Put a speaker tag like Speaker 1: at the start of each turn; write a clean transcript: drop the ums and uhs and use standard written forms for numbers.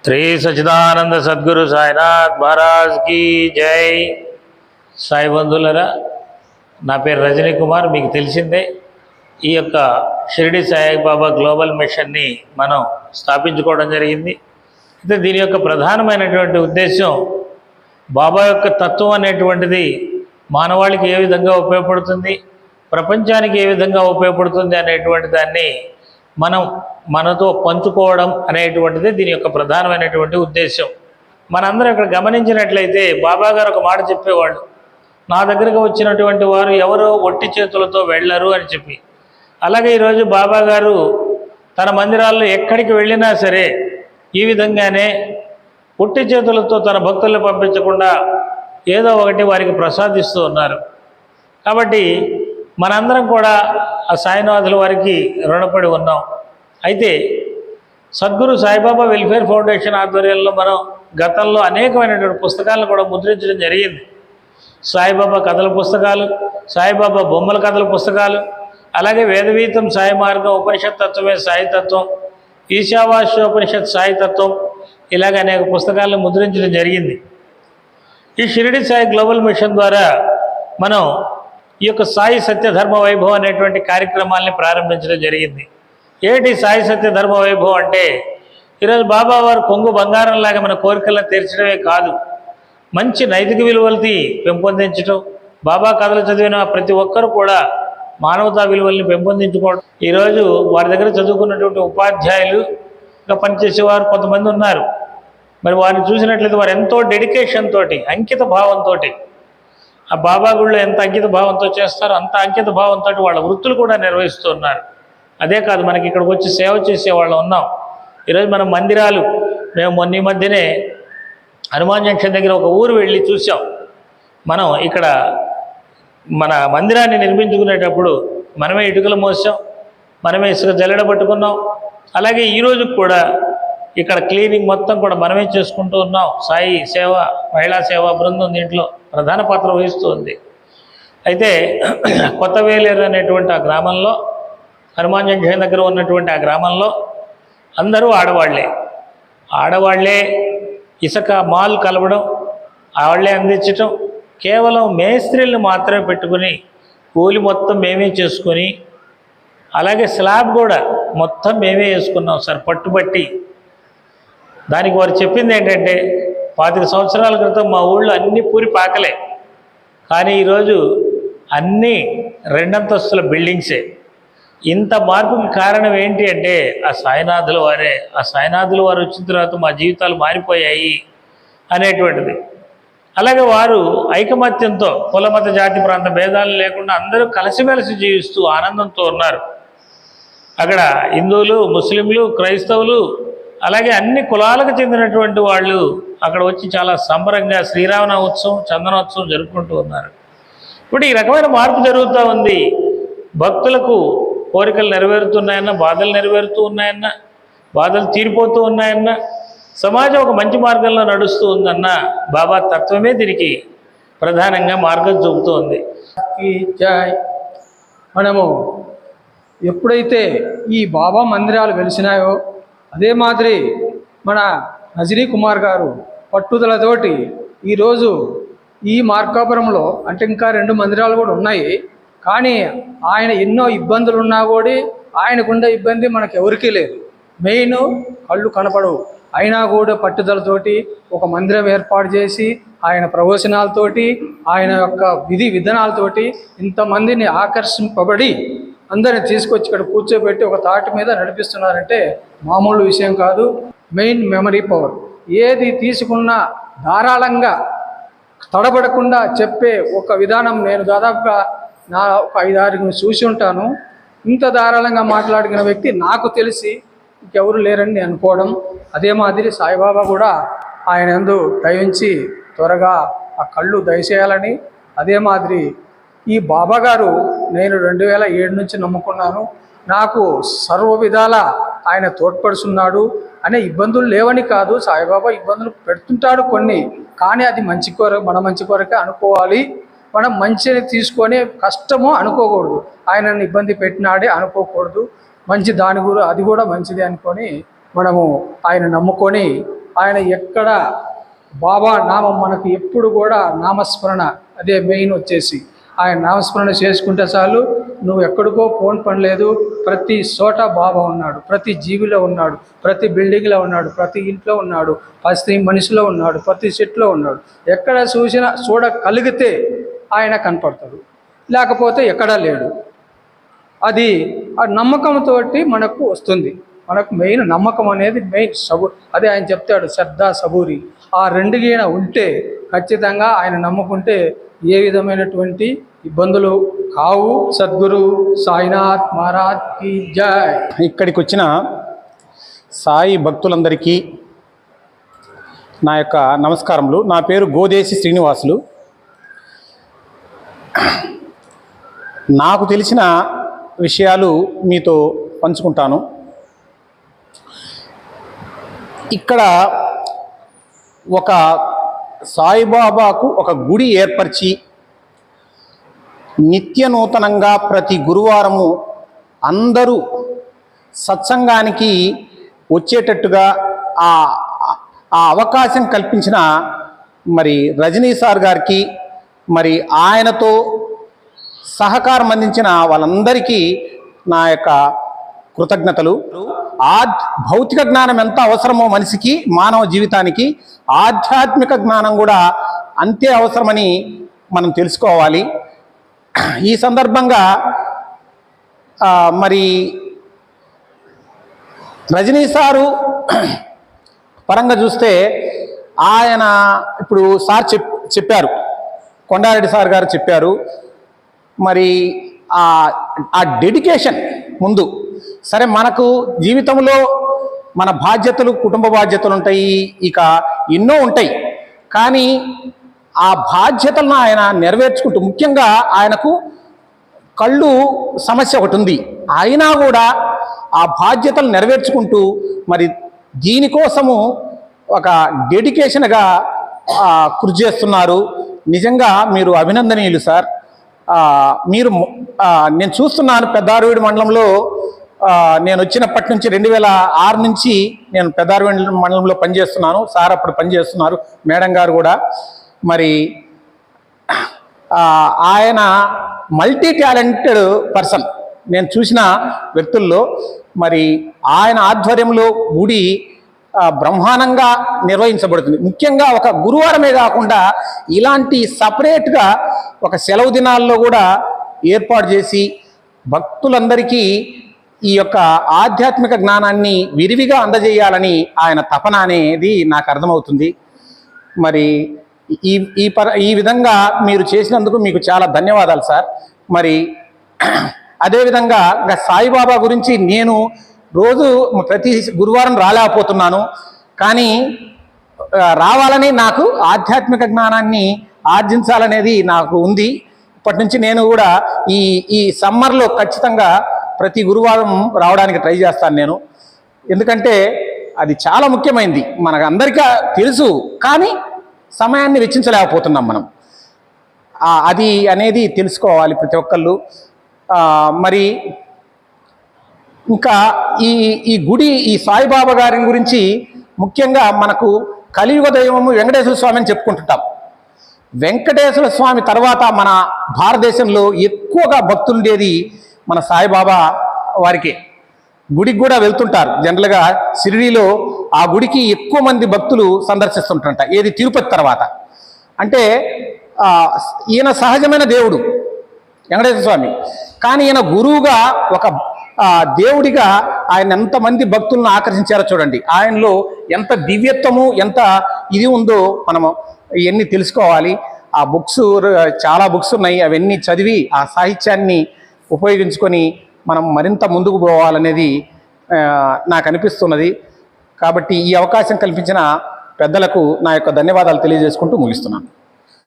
Speaker 1: శ్రీ సచిదానంద సద్గురు సాయినాథ్ మహారాజ్ की జై। సాయి బంధువులరా, నా పేరు రజనీ కుమార్। మీకు తెలిసిందే ఈ యొక్క షిరిడి సాయిబాబా గ్లోబల్ మిషన్ని మనం స్థాపించుకోవడం జరిగింది। అయితే దీని యొక్క ప్రధానమైనటువంటి ఉద్దేశం బాబా యొక్క తత్వం అనేటువంటిది మానవాళికి ఏ విధంగా ఉపయోగపడుతుంది, ప్రపంచానికి ఏ విధంగా ఉపయోగపడుతుంది అనేటువంటి దాన్ని మనతో పంచుకోవడం అనేటువంటిది దీని యొక్క ప్రధానమైనటువంటి ఉద్దేశం। మనందరం ఇక్కడ గమనించినట్లయితే బాబా గారు ఒక మాట చెప్పేవాళ్ళు, నా దగ్గరకు వచ్చినటువంటి వారు ఎవరో ఒట్టి చేతులతో వెళ్ళరు అని చెప్పి। అలాగే ఈరోజు బాబా గారు తన మందిరాల్లో ఎక్కడికి వెళ్ళినా సరే ఈ విధంగానే ఒట్టి చేతులతో తన భక్తులను పంపించకుండా ఏదో ఒకటి వారికి ప్రసాదిస్తూ ఉన్నారు। కాబట్టి మనందరం కూడా ఆ సాయినాథుల వారికి రుణపడి ఉన్నాం। అయితే సద్గురు సాయిబాబా వెల్ఫేర్ ఫౌండేషన్ ఆధ్వర్యంలో మనం గతంలో అనేకమైనటువంటి పుస్తకాలను కూడా ముద్రించడం జరిగింది। సాయిబాబా కథల పుస్తకాలు, సాయిబాబా బొమ్మల కథల పుస్తకాలు, అలాగే వేదవీతం సాయి మార్గం, ఉపనిషత్ తత్వమే సాయితత్వం, ఈశావాస్యోపనిషత్ సాయితత్వం, ఇలాగ అనేక పుస్తకాలను ముద్రించడం జరిగింది। ఈ షిరిడి సాయి గ్లోబల్ మిషన్ ద్వారా మనం ఈ యొక్క సాయి సత్యధర్మ వైభవం అనేటువంటి కార్యక్రమాల్ని ప్రారంభించడం జరిగింది। ఏంటి సాయి సత్యధర్మ వైభవం అంటే, ఈరోజు బాబా వారు కొంగు బంగారంలాగా మన కోరికలను తీర్చడమే కాదు, మంచి నైతిక విలువల్ని పెంపొందించడం, బాబా కథలు చదివిన ప్రతి ఒక్కరు కూడా మానవతా విలువల్ని పెంపొందించుకోవడం। ఈరోజు వారి దగ్గర చదువుకున్నటువంటి ఉపాధ్యాయులు ఇంకా పనిచేసేవారు కొంతమంది ఉన్నారు। మరి వారిని చూసినట్లయితే వారు ఎంతో డెడికేషన్ తోటి, అంకిత భావంతో, ఆ బాబా గుళ్ళో ఎంత అంకిత భావంతో చేస్తారో అంత అంకిత భావంతో వాళ్ళ వృత్తులు కూడా నిర్వహిస్తున్నారు। అదే కాదు, మనకి ఇక్కడికి వచ్చి సేవ చేసేవాళ్ళు ఉన్నాం। ఈరోజు మనం మందిరాలు, మేము మొన్న మధ్యనే హనుమాన్ జంక్షన్ దగ్గర ఒక ఊరు వెళ్ళి చూసాం। మనం ఇక్కడ మన మందిరాన్ని నిర్మించుకునేటప్పుడు మనమే ఇటుకలు మోసాం, మనమే ఇసుక జల్లెడ పట్టుకున్నాం। అలాగే ఈరోజు కూడా ఇక్కడ క్లీనింగ్ మొత్తం కూడా మనమే చేసుకుంటూ ఉన్నాం। సాయి సేవ, మహిళా సేవా బృందం దీంట్లో ప్రధాన పాత్ర వహిస్తూ ఉంది। అయితే కొత్తవేలేరు అనేటువంటి ఆ గ్రామంలో, హనుమాన్ జంక్షన్ దగ్గర ఉన్నటువంటి ఆ గ్రామంలో అందరూ ఆడవాళ్లే ఇసుక మాల్ కలపడం, ఆవాళ్లే అందించటం, కేవలం మేస్త్రీలను మాత్రమే పెట్టుకుని కూలి మొత్తం మేమే చేసుకొని, అలాగే స్లాబ్ కూడా మొత్తం మేమే వేసుకున్నాం సార్ పట్టుబట్టి। దానికి వారు చెప్పింది ఏంటంటే, 25 సంవత్సరాల క్రితం మా ఊళ్ళో అన్ని పూరి పాకలే, కానీ ఈరోజు అన్నీ 2 అంతస్తుల బిల్డింగ్సే। ఇంత మార్పుకి కారణం ఏంటి అంటే ఆ సాయినాథుల వారే। ఆ సాయినాథుల వారు వచ్చిన తర్వాత మా జీవితాలు మారిపోయాయి అనేటువంటిది। అలాగే వారు ఐకమత్యంతో, కులమత జాతి ప్రాంత భేదాలు లేకుండా అందరూ కలిసిమెలిసి జీవిస్తూ ఆనందంతో ఉన్నారు। అక్కడ హిందువులు, ముస్లింలు, క్రైస్తవులు, అలాగే అన్ని కులాలకు చెందినటువంటి వాళ్ళు అక్కడ వచ్చి చాలా సంబరంగా శ్రీరామనవమి ఉత్సవం, చందనోత్సవం జరుపుకుంటూ ఉన్నారు। ఇప్పుడు ఈ రకమైన మార్పు జరుగుతూ ఉంది। భక్తులకు కోరికలు నెరవేరుతున్నాయన్న, బాధలు నెరవేరుతూ ఉన్నాయన్న, బాధలు తీరిపోతూ ఉన్నాయన్న, సమాజం ఒక మంచి మార్గంలో నడుస్తూ ఉందన్న బాబా తత్వమే దీనికి ప్రధానంగా మార్గం చూపుతూ ఉంది।
Speaker 2: మనము ఎప్పుడైతే ఈ బాబా మందిరాలు వెలిసినాయో అదే మాదిరి మన రజనీ కుమార్ గారు పట్టుదలతోటి ఈరోజు ఈ మార్కాపురంలో, అంటే ఇంకా 2 మందిరాలు కూడా ఉన్నాయి, కానీ ఆయన ఎన్నో ఇబ్బందులు ఉన్నా కూడా ఆయనకుండే ఇబ్బంది మనకు ఎవరికీ లేదు। మెయిన్ కళ్ళు కనపడవు, అయినా కూడా పట్టుదలతోటి ఒక మందిరం ఏర్పాటు చేసి ఆయన ప్రవచనాలతోటి, ఆయన యొక్క విధి విధానాలతోటి ఇంతమందిని ఆకర్షింపబడి అందరిని తీసుకొచ్చి ఇక్కడ కూర్చోబెట్టి ఒక తాటి మీద నడిపిస్తున్నారంటే మామూలు విషయం కాదు। మెయిన్ మెమరీ పవర్, ఏది తీసుకున్నా ధారాళంగా తడబడకుండా చెప్పే ఒక విధానం నేను దాదాపుగా ఒక 5-6 చూసి ఉంటాను। ఇంత ధారాళంగా మాట్లాడిన వ్యక్తి నాకు తెలిసి ఇంకెవరు లేరని అనుకోవడం। అదే మాదిరి సాయిబాబా కూడా ఆయన యందు దయించి త్వరగా ఆ కళ్ళు దయచేయాలని, అదే మాదిరి ఈ బాబా గారు నేను 2007 నుంచి నమ్ముకున్నాను, నాకు సర్వ విధాల ఆయన తోడ్పడుతున్నాడు అనే ఇబ్బందులు లేవని కాదు, సాయిబాబా ఇబ్బందులు పెడుతుంటాడు కొన్ని, కానీ అది మంచి మన మంచి కొరకే అనుకోవాలి। మనం మంచిని తీసుకొని కష్టము అనుకోకూడదు, ఆయనను ఇబ్బంది పెట్టినాడే అనుకోకూడదు, మంచి దాని అది కూడా మంచిది అనుకొని మనము ఆయన నమ్ముకొని ఆయన ఎక్కడ బాబా నామం మనకు ఎప్పుడు కూడా నామస్మరణ, అదే మెయిన్ వచ్చేసి ఆయన నామస్మరణ చేసుకుంటే చాలు, నువ్వు ఎక్కడికో ఫోన్ పని లేదు. ప్రతి చోట బాబా ఉన్నాడు, ప్రతి జీవిలో ఉన్నాడు, ప్రతి బిల్డింగ్లో ఉన్నాడు, ప్రతి ఇంట్లో ఉన్నాడు, ప్రతి మనిషిలో ఉన్నాడు, ప్రతి చెట్లో ఉన్నాడు. ఎక్కడ చూసినా చూడగలిగితే ఆయన కనపడతాడు, లేకపోతే ఎక్కడా లేడు. అది ఆ నమ్మకంతో మనకు వస్తుంది. మనకు మెయిన్ నమ్మకం అనేది మెయిన్ అదే ఆయన చెప్తాడు, శ్రద్ధ సబూరి. ఆ రెండు గీన ఉంటే ఖచ్చితంగా ఆయన నమ్ముకుంటే ఏ విధమైనటువంటి ఇబ్బందులు కావు. సద్గురు సాయినాథ్ మహారాజ్ కి జై.
Speaker 3: ఇక్కడికి వచ్చిన సాయి భక్తులందరికీ నా యొక్క నమస్కారములు. నా పేరు గోదేశి శ్రీనివాసులు. నాకు తెలిసిన విషయాలు మీతో పంచుకుంటాను. ఇక్కడ ఒక సాయిబాబాకు ఒక గుడి ఏర్పరిచి నిత్య నూతనంగా ప్రతి గురువారము అందరూ సత్సంగానికి వచ్చేటట్టుగా ఆ అవకాశం కల్పించిన మరి రజనీ సార్ గారికి, మరి ఆయనతో సహకారం అందించిన వాళ్ళందరికీ నా యొక్క కృతజ్ఞతలు. భౌతిక జ్ఞానం ఎంత అవసరమో మనిషికి, మానవ జీవితానికి, ఆధ్యాత్మిక జ్ఞానం కూడా అంతే అవసరమని మనం తెలుసుకోవాలి. ఈ సందర్భంగా మరి రజనీ సారు పరంగా చూస్తే ఆయన ఇప్పుడు సార్ చెప్పారు, కొండారెడ్డి సార్ గారు చెప్పారు. మరి ఆ డెడికేషన్ ముందు సరే, మనకు జీవితంలో మన బాధ్యతలు, కుటుంబ బాధ్యతలు ఉంటాయి, ఇక ఎన్నో ఉంటాయి. కానీ ఆ బాధ్యతలను ఆయన నెరవేర్చుకుంటూ, ముఖ్యంగా ఆయనకు కళ్ళు సమస్య ఒకటి ఉంది, అయినా కూడా ఆ బాధ్యతలు నెరవేర్చుకుంటూ మరి దీనికోసము ఒక డెడికేషన్గా కృషి చేస్తున్నారు. నిజంగా మీరు అభినందనీయులు సార్. మీరు నేను చూస్తున్నాను పెద్దారవీడు మండలంలో నేను వచ్చినప్పటి నుంచి 2006 నుంచి నేను పెద్దారవీడు మండలంలో పనిచేస్తున్నాను. సార్ అప్పుడు పనిచేస్తున్నారు, మేడం గారు కూడా. మరి ఆయన మల్టీ టాలెంటెడ్ పర్సన్ నేను చూసిన వ్యక్తుల్లో. మరి ఆయన ఆధ్వర్యంలో గుడి బ్రహ్మాండంగా నిర్వహించబడుతుంది. ముఖ్యంగా ఒక గురువారమే కాకుండా ఇలాంటి సపరేట్గా ఒక సెలవు దినాల్లో కూడా ఏర్పాటు చేసి భక్తులందరికీ ఈ యొక్క ఆధ్యాత్మిక జ్ఞానాన్ని విరివిగా అందజేయాలని ఆయన తపన అనేది నాకు అర్థమవుతుంది. మరి ఈ విధంగా మీరు చేసినందుకు మీకు చాలా ధన్యవాదాలు సార్. మరి అదేవిధంగా సాయిబాబా గురించి నేను రోజు ప్రతి గురువారం రాలేకపోతున్నాను, కానీ రావాలని, నాకు ఆధ్యాత్మిక జ్ఞానాన్ని ఆర్జించాలనేది నాకు ఉంది. ఇప్పటి నుంచి నేను కూడా ఈ సమ్మర్లో ఖచ్చితంగా ప్రతి గురువారం రావడానికి ట్రై చేస్తాను నేను. ఎందుకంటే అది చాలా ముఖ్యమైనది, మనకు అందరికీ తెలుసు, కానీ సమయాన్ని వెచ్చించలేకపోతున్నాం మనం. అది అనేది తెలుసుకోవాలి ప్రతి ఒక్కళ్ళు. మరి ఇంకా ఈ గుడి, ఈ సాయిబాబా గారి గురించి ముఖ్యంగా మనకు కలియుగ దైవము వెంకటేశ్వర స్వామి అని చెప్పుకుంటుంటాం. వెంకటేశ్వర స్వామి తర్వాత మన భారతదేశంలో ఎక్కువగా భక్తులుండేది మన సాయిబాబా వారికి. గుడికి కూడా వెళ్తుంటారు జనరల్గా. షిరిడీలో ఆ గుడికి ఎక్కువ మంది భక్తులు సందర్శిస్తుంటారంట, ఏది తిరుపతి తర్వాత. అంటే ఈయన సహజమైన దేవుడు వెంకటేశ్వర స్వామి, కానీ ఈయన గురువుగా ఒక దేవుడిగా ఆయన ఎంతమంది భక్తులను ఆకర్షించారో చూడండి. ఆయనలో ఎంత దివ్యత్వము, ఎంత ఇది ఉందో మనము ఇవన్నీ తెలుసుకోవాలి. ఆ బుక్స్, చాలా బుక్స్ ఉన్నాయి, అవన్నీ చదివి ఆ సాహిత్యాన్ని ఉపయోగించుకొని మనం మరింత ముందుకు పోవాలనేది నాకు అనిపిస్తున్నది. కాబట్టి ఈ అవకాశం కల్పించిన పెద్దలకు నా యొక్క ధన్యవాదాలు తెలియజేసుకుంటూ ముగిస్తున్నాను.